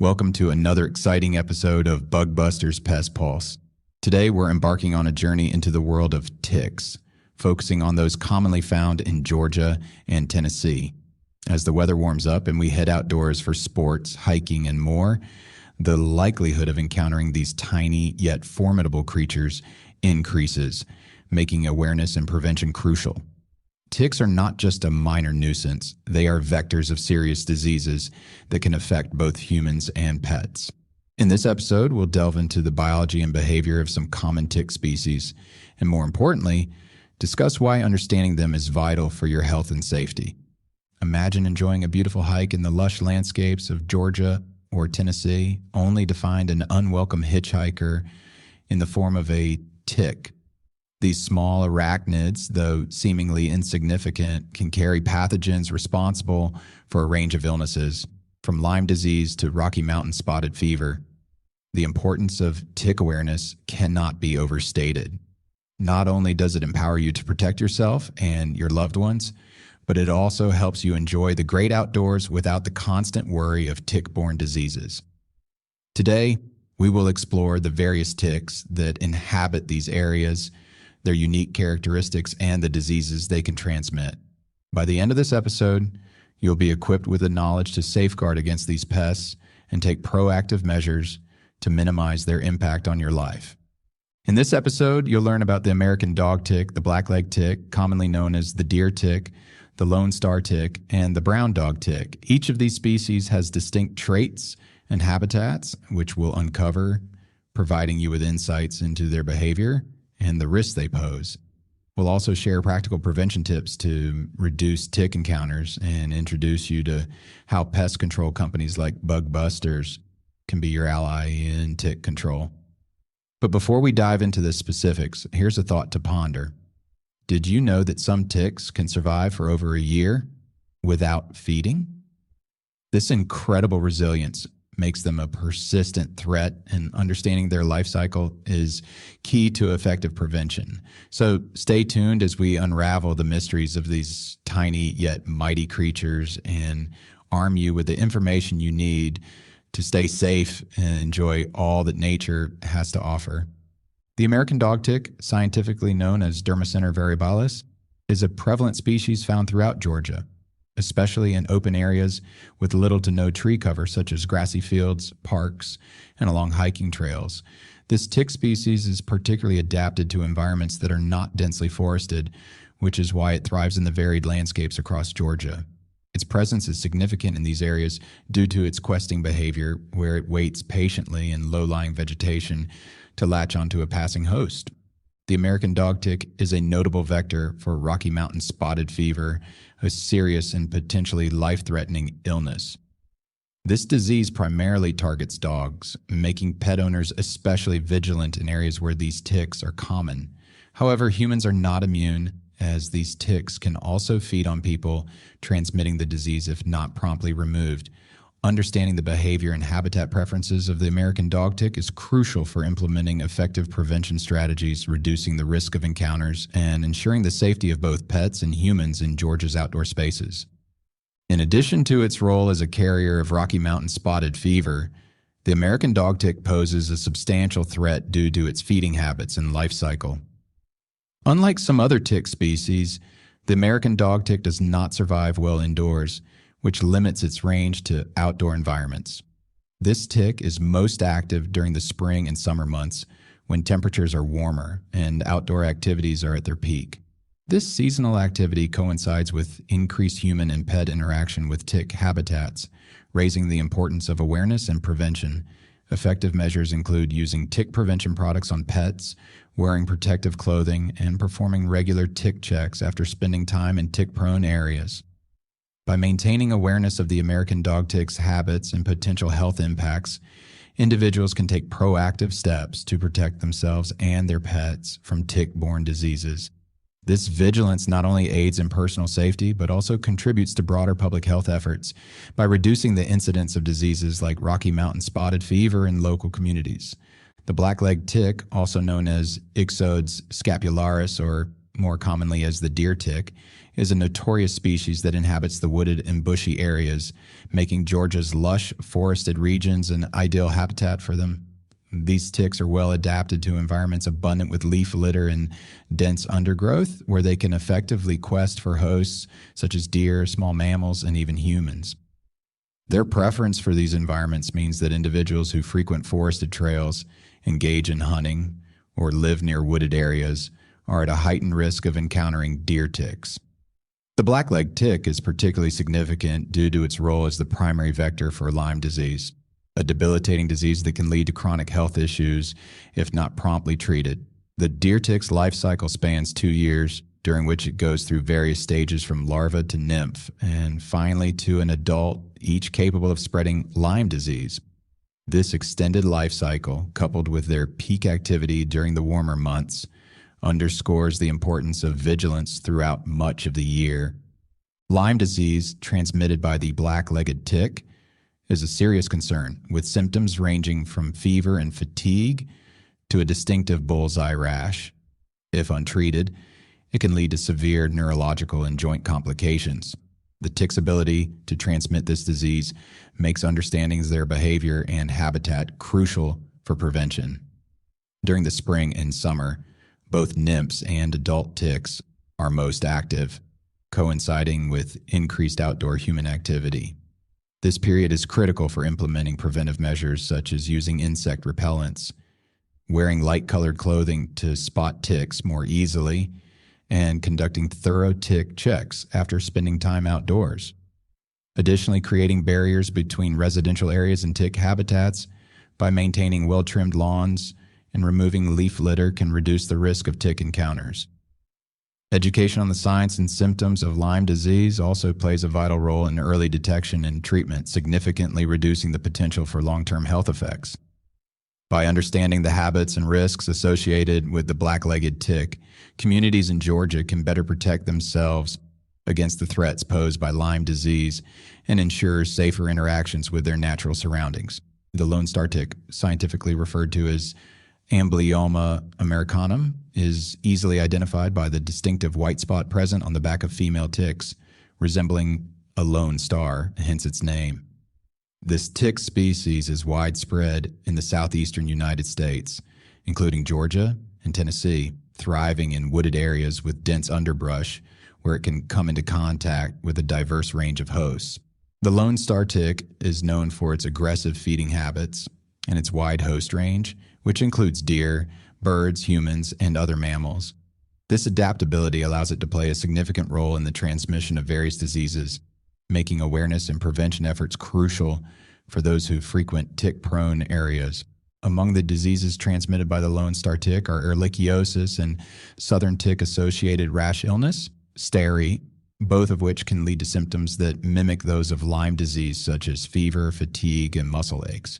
Welcome to another exciting episode of Bug Busters Pest Pulse. Today we're embarking on a journey into the world of ticks, focusing on those commonly found in Georgia and Tennessee. As the weather warms up and we head outdoors for sports, hiking, and more, the likelihood of encountering these tiny yet formidable creatures increases, making awareness and prevention crucial. Ticks are not just a minor nuisance, they are vectors of serious diseases that can affect both humans and pets. In this episode, we'll delve into the biology and behavior of some common tick species, and more importantly, discuss why understanding them is vital for your health and safety. Imagine enjoying a beautiful hike in the lush landscapes of Georgia or Tennessee, only to find an unwelcome hitchhiker in the form of a tick. These small arachnids, though seemingly insignificant, can carry pathogens responsible for a range of illnesses, from Lyme disease to Rocky Mountain spotted fever. The importance of tick awareness cannot be overstated. Not only does it empower you to protect yourself and your loved ones, but it also helps you enjoy the great outdoors without the constant worry of tick-borne diseases. Today, we will explore the various ticks that inhabit these areas, their unique characteristics, and the diseases they can transmit. By the end of this episode, you'll be equipped with the knowledge to safeguard against these pests and take proactive measures to minimize their impact on your life. In this episode, you'll learn about the American dog tick, the blacklegged tick, commonly known as the deer tick, the lone star tick, and the brown dog tick. Each of these species has distinct traits and habitats, which we'll uncover, providing you with insights into their behavior and the risks they pose. We'll also share practical prevention tips to reduce tick encounters and introduce you to how pest control companies like Bug Busters can be your ally in tick control. But before we dive into the specifics, here's a thought to ponder. Did you know that some ticks can survive for over a year without feeding? This incredible resilience makes them a persistent threat, and understanding their life cycle is key to effective prevention. So stay tuned as we unravel the mysteries of these tiny yet mighty creatures and arm you with the information you need to stay safe and enjoy all that nature has to offer. The American dog tick, scientifically known as Dermacentor variabilis, is a prevalent species found throughout Georgia, especially in open areas with little to no tree cover, such as grassy fields, parks, and along hiking trails. This tick species is particularly adapted to environments that are not densely forested, which is why it thrives in the varied landscapes across Georgia. Its presence is significant in these areas due to its questing behavior, where it waits patiently in low-lying vegetation to latch onto a passing host. The American dog tick is a notable vector for Rocky Mountain spotted fever, a serious and potentially life-threatening illness. This disease primarily targets dogs, making pet owners especially vigilant in areas where these ticks are common. However, humans are not immune, as these ticks can also feed on people, transmitting the disease if not promptly removed. Understanding the behavior and habitat preferences of the American dog tick is crucial for implementing effective prevention strategies, reducing the risk of encounters, and ensuring the safety of both pets and humans in Georgia's outdoor spaces. In addition to its role as a carrier of Rocky Mountain spotted fever, the American dog tick poses a substantial threat due to its feeding habits and life cycle. Unlike some other tick species, the American dog tick does not survive well indoors, which limits its range to outdoor environments. This tick is most active during the spring and summer months, when temperatures are warmer and outdoor activities are at their peak. This seasonal activity coincides with increased human and pet interaction with tick habitats, raising the importance of awareness and prevention. Effective measures include using tick prevention products on pets, wearing protective clothing, and performing regular tick checks after spending time in tick-prone areas. By maintaining awareness of the American dog tick's habits and potential health impacts, individuals can take proactive steps to protect themselves and their pets from tick-borne diseases. This vigilance not only aids in personal safety, but also contributes to broader public health efforts by reducing the incidence of diseases like Rocky Mountain spotted fever in local communities. The blacklegged tick, also known as Ixodes scapularis, or more commonly as the deer tick, is a notorious species that inhabits the wooded and bushy areas, making Georgia's lush forested regions an ideal habitat for them. These ticks are well adapted to environments abundant with leaf litter and dense undergrowth, where they can effectively quest for hosts such as deer, small mammals, and even humans. Their preference for these environments means that individuals who frequent forested trails, engage in hunting, or live near wooded areas are at a heightened risk of encountering deer ticks. The blacklegged tick is particularly significant due to its role as the primary vector for Lyme disease, a debilitating disease that can lead to chronic health issues if not promptly treated. The deer tick's life cycle spans 2 years, during which it goes through various stages from larva to nymph, and finally to an adult, each capable of spreading Lyme disease. This extended life cycle, coupled with their peak activity during the warmer months, underscores the importance of vigilance throughout much of the year. Lyme disease, transmitted by the black-legged tick, is a serious concern, with symptoms ranging from fever and fatigue to a distinctive bullseye rash. If untreated, it can lead to severe neurological and joint complications. The tick's ability to transmit this disease makes understanding their behavior and habitat crucial for prevention. During the spring and summer, both nymphs and adult ticks are most active, coinciding with increased outdoor human activity. This period is critical for implementing preventive measures such as using insect repellents, wearing light-colored clothing to spot ticks more easily, and conducting thorough tick checks after spending time outdoors. Additionally, creating barriers between residential areas and tick habitats by maintaining well-trimmed lawns and removing leaf litter can reduce the risk of tick encounters. Education on the signs and symptoms of Lyme disease also plays a vital role in early detection and treatment, significantly reducing the potential for long-term health effects. By understanding the habits and risks associated with the black-legged tick, communities in Georgia can better protect themselves against the threats posed by Lyme disease and ensure safer interactions with their natural surroundings. The Lone Star tick, scientifically referred to as Amblyomma americanum, is easily identified by the distinctive white spot present on the back of female ticks, resembling a lone star, hence its name. This tick species is widespread in the southeastern United States, including Georgia and Tennessee, thriving in wooded areas with dense underbrush where it can come into contact with a diverse range of hosts. The Lone Star tick is known for its aggressive feeding habits and its wide host range, which includes deer, birds, humans, and other mammals. This adaptability allows it to play a significant role in the transmission of various diseases, making awareness and prevention efforts crucial for those who frequent tick-prone areas. Among the diseases transmitted by the Lone Star tick are ehrlichiosis and southern tick-associated rash illness, stary, both of which can lead to symptoms that mimic those of Lyme disease, such as fever, fatigue, and muscle aches.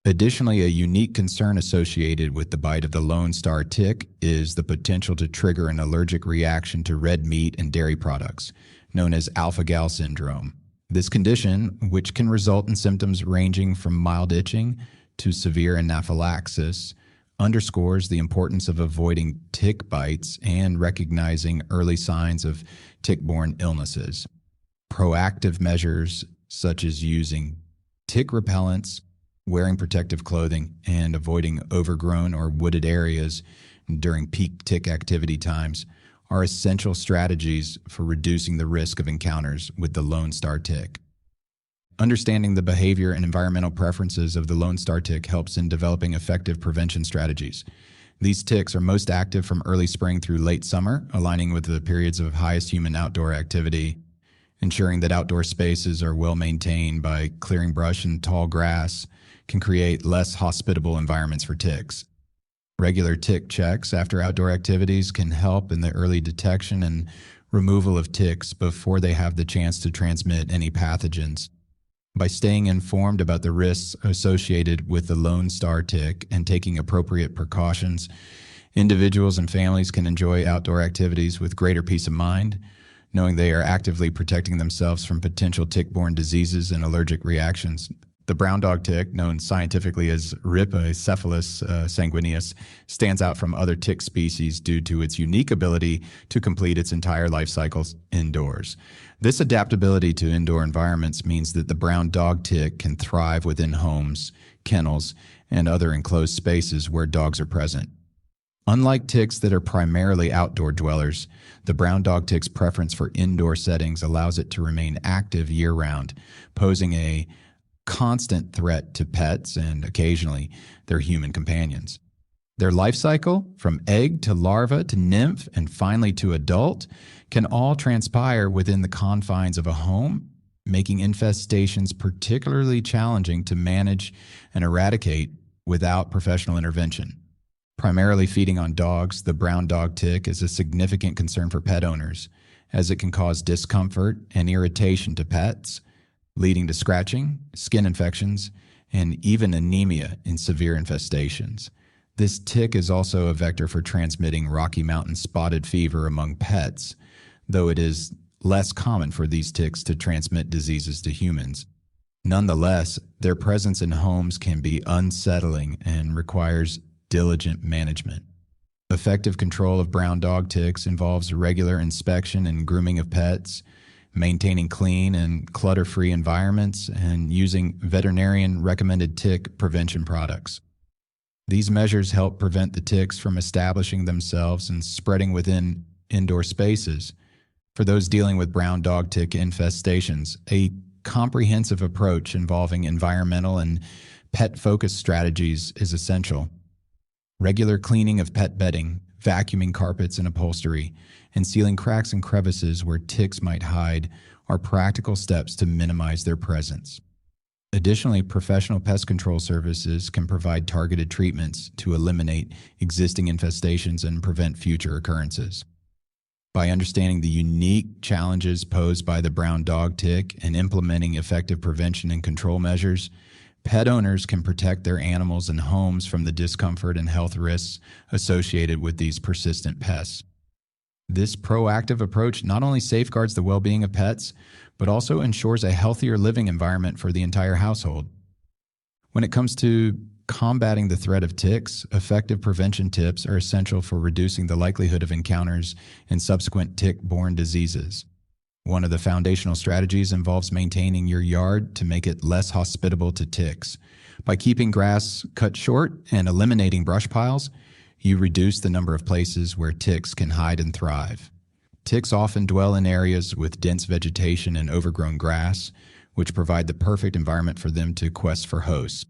Additionally, a unique concern associated with the bite of the Lone Star tick is the potential to trigger an allergic reaction to red meat and dairy products, known as alpha-gal syndrome. This condition, which can result in symptoms ranging from mild itching to severe anaphylaxis, underscores the importance of avoiding tick bites and recognizing early signs of tick-borne illnesses. Proactive measures such as using tick repellents, wearing protective clothing, and avoiding overgrown or wooded areas during peak tick activity times are essential strategies for reducing the risk of encounters with the Lone Star tick. Understanding the behavior and environmental preferences of the Lone Star tick helps in developing effective prevention strategies. These ticks are most active from early spring through late summer, aligning with the periods of highest human outdoor activity. Ensuring that outdoor spaces are well maintained by clearing brush and tall grass can create less hospitable environments for ticks. Regular tick checks after outdoor activities can help in the early detection and removal of ticks before they have the chance to transmit any pathogens. By staying informed about the risks associated with the Lone Star tick and taking appropriate precautions, individuals and families can enjoy outdoor activities with greater peace of mind, knowing they are actively protecting themselves from potential tick-borne diseases and allergic reactions. The brown dog tick, known scientifically as Rhipicephalus sanguineus, stands out from other tick species due to its unique ability to complete its entire life cycle indoors. This adaptability to indoor environments means that the brown dog tick can thrive within homes, kennels, and other enclosed spaces where dogs are present. Unlike ticks that are primarily outdoor dwellers, the brown dog tick's preference for indoor settings allows it to remain active year-round, posing a constant threat to pets and, occasionally, their human companions. Their life cycle, from egg to larva to nymph and finally to adult, can all transpire within the confines of a home, making infestations particularly challenging to manage and eradicate without professional intervention. Primarily feeding on dogs, the brown dog tick is a significant concern for pet owners, as it can cause discomfort and irritation to pets, leading to scratching, skin infections, and even anemia in severe infestations. This tick is also a vector for transmitting Rocky Mountain spotted fever among pets, though it is less common for these ticks to transmit diseases to humans. Nonetheless, their presence in homes can be unsettling and requires diligent management. Effective control of brown dog ticks involves regular inspection and grooming of pets, maintaining clean and clutter-free environments, and using veterinarian-recommended tick prevention products. These measures help prevent the ticks from establishing themselves and spreading within indoor spaces. For those dealing with brown dog tick infestations, a comprehensive approach involving environmental and pet-focused strategies is essential. Regular cleaning of pet bedding, vacuuming carpets and upholstery, and sealing cracks and crevices where ticks might hide are practical steps to minimize their presence. Additionally, professional pest control services can provide targeted treatments to eliminate existing infestations and prevent future occurrences. By understanding the unique challenges posed by the brown dog tick and implementing effective prevention and control measures, pet owners can protect their animals and homes from the discomfort and health risks associated with these persistent pests. This proactive approach not only safeguards the well-being of pets, but also ensures a healthier living environment for the entire household. When it comes to combating the threat of ticks, effective prevention tips are essential for reducing the likelihood of encounters and subsequent tick-borne diseases. One of the foundational strategies involves maintaining your yard to make it less hospitable to ticks. By keeping grass cut short and eliminating brush piles, you reduce the number of places where ticks can hide and thrive. Ticks often dwell in areas with dense vegetation and overgrown grass, which provide the perfect environment for them to quest for hosts.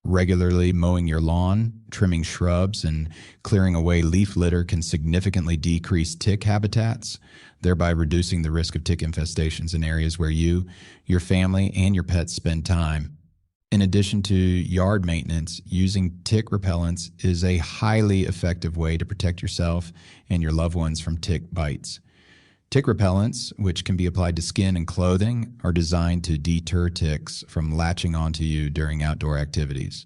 Regularly mowing your lawn, trimming shrubs, and clearing away leaf litter can significantly decrease tick habitats, thereby reducing the risk of tick infestations in areas where you, your family, and your pets spend time. In addition to yard maintenance, using tick repellents is a highly effective way to protect yourself and your loved ones from tick bites. Tick repellents, which can be applied to skin and clothing, are designed to deter ticks from latching onto you during outdoor activities.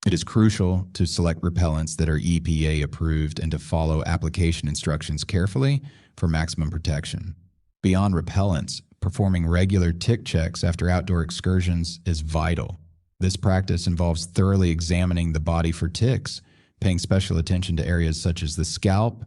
It is crucial to select repellents that are EPA approved and to follow application instructions carefully for maximum protection. Beyond repellents, performing regular tick checks after outdoor excursions is vital. This practice involves thoroughly examining the body for ticks, paying special attention to areas such as the scalp,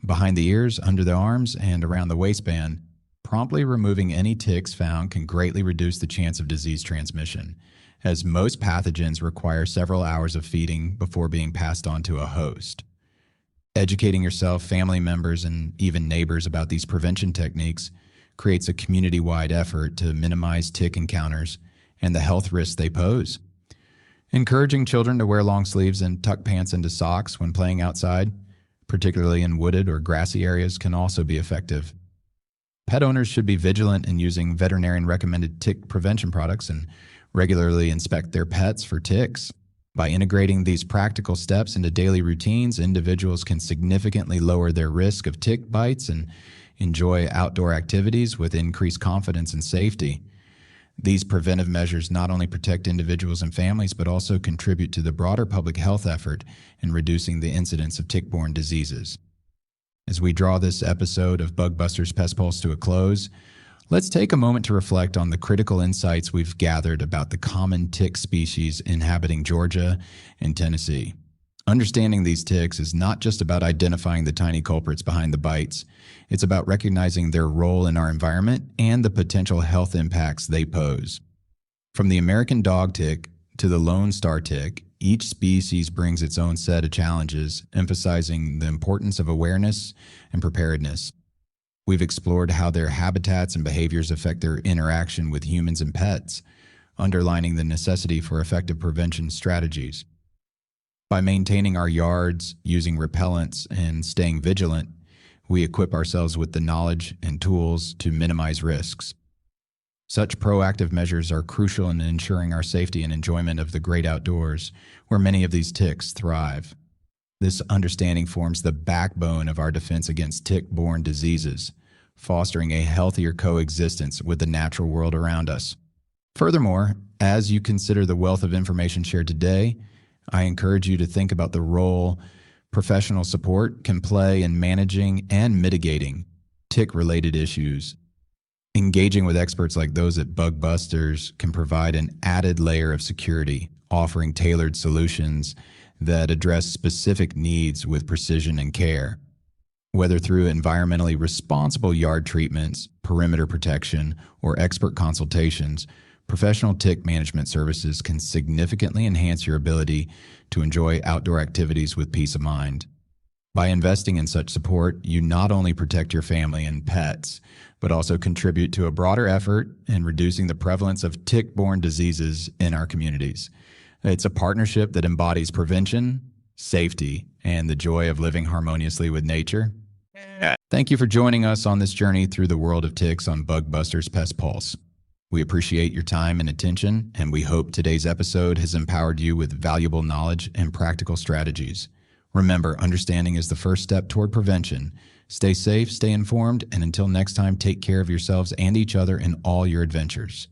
behind the ears, under the arms, and around the waistband. Promptly removing any ticks found can greatly reduce the chance of disease transmission, as most pathogens require several hours of feeding before being passed on to a host. Educating yourself, family members, and even neighbors about these prevention techniques creates a community-wide effort to minimize tick encounters and the health risks they pose. Encouraging children to wear long sleeves and tuck pants into socks when playing outside, particularly in wooded or grassy areas, can also be effective. Pet owners should be vigilant in using veterinarian-recommended tick prevention products and regularly inspect their pets for ticks. By integrating these practical steps into daily routines, individuals can significantly lower their risk of tick bites and enjoy outdoor activities with increased confidence and safety. These preventive measures not only protect individuals and families, but also contribute to the broader public health effort in reducing the incidence of tick-borne diseases. As we draw this episode of Bug Busters Pest Pulse to a close, Let's take a moment to reflect on the critical insights we've gathered about the common tick species inhabiting Georgia and Tennessee. Understanding these ticks is not just about identifying the tiny culprits behind the bites. It's about recognizing their role in our environment and the potential health impacts they pose. From the American dog tick to the Lone Star tick, each species brings its own set of challenges, emphasizing the importance of awareness and preparedness. We've explored how their habitats and behaviors affect their interaction with humans and pets, underlining the necessity for effective prevention strategies. By maintaining our yards, using repellents, and staying vigilant, we equip ourselves with the knowledge and tools to minimize risks. Such proactive measures are crucial in ensuring our safety and enjoyment of the great outdoors, where many of these ticks thrive. This understanding forms the backbone of our defense against tick-borne diseases, fostering a healthier coexistence with the natural world around us. Furthermore, as you consider the wealth of information shared today, I encourage you to think about the role professional support can play in managing and mitigating tick-related issues. Engaging with experts like those at Bug Busters can provide an added layer of security, offering tailored solutions that address specific needs with precision and care. Whether through environmentally responsible yard treatments, perimeter protection, or expert consultations, professional tick management services can significantly enhance your ability to enjoy outdoor activities with peace of mind. By investing in such support, you not only protect your family and pets, but also contribute to a broader effort in reducing the prevalence of tick-borne diseases in our communities. It's a partnership that embodies prevention, safety, and the joy of living harmoniously with nature. Thank you for joining us on this journey through the world of ticks on Bug Busters Pest Pulse. We appreciate your time and attention, and we hope today's episode has empowered you with valuable knowledge and practical strategies. Remember, understanding is the first step toward prevention. Stay safe, stay informed, and until next time, take care of yourselves and each other in all your adventures.